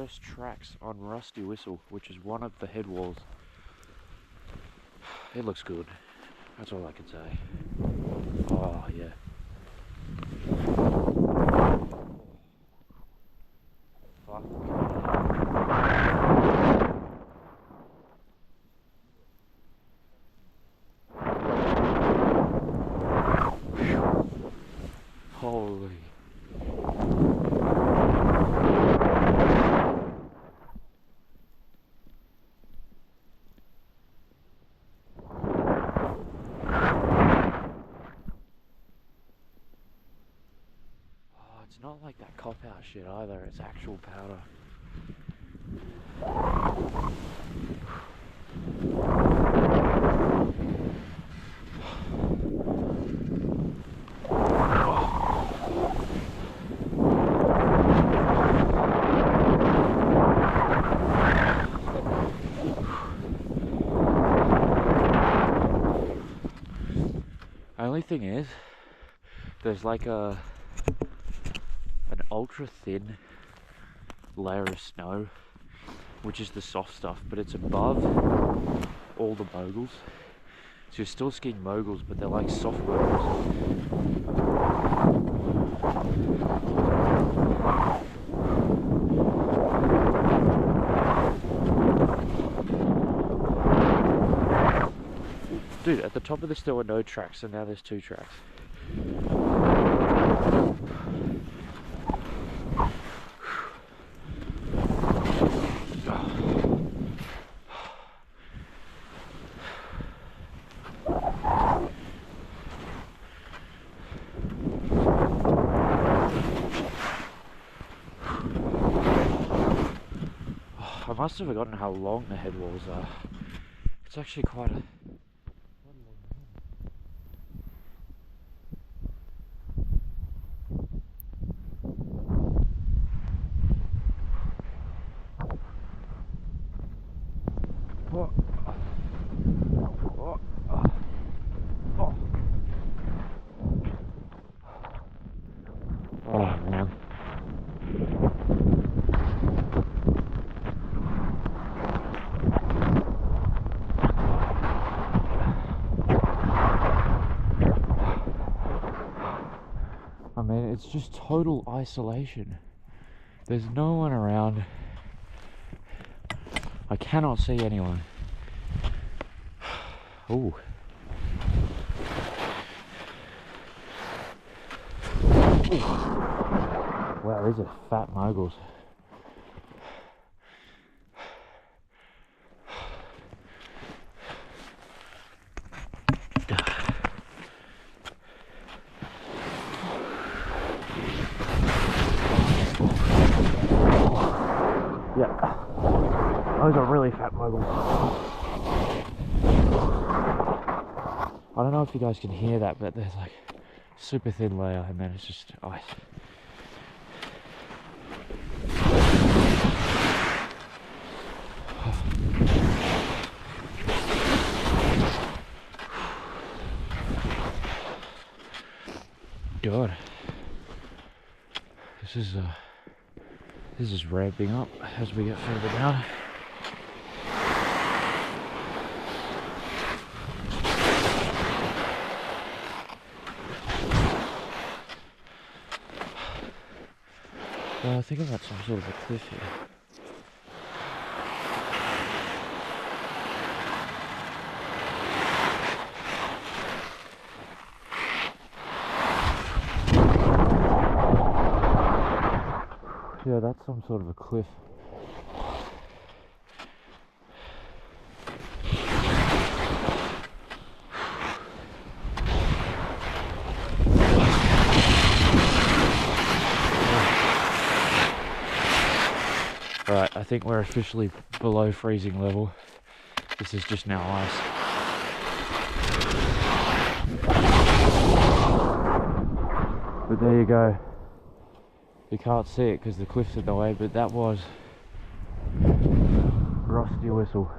first tracks on Rusty Whistle, which is one of the head walls. It looks good. That's all I can say. Oh yeah. Fuck. Holy. It's not like that cop-out shit either, it's actual powder. Only thing is, there's like an ultra thin layer of snow, which is the soft stuff, but it's above all the moguls. So you're still skiing moguls, but they're like soft moguls. Dude, at the top of this there were no tracks, and now there's 2 tracks. I must have forgotten how long the head walls are. It's actually quite a long head. Oh. Oh. Oh. Oh man. I mean, it's just total isolation. There's no one around. I cannot see anyone. Ooh. Wow, these are fat moguls. Yeah, those are really fat moguls. I don't know if you guys can hear that, but there's like super thin layer and then it's just ice. God, this is ramping up as we get further down. I think I'm at some sort of a cliff here. Yeah, that's some sort of a cliff. Right, I think we're officially below freezing level. This is just now ice. But there you go. You can't see it because the cliff's in the way, but that was Rusty Whistle.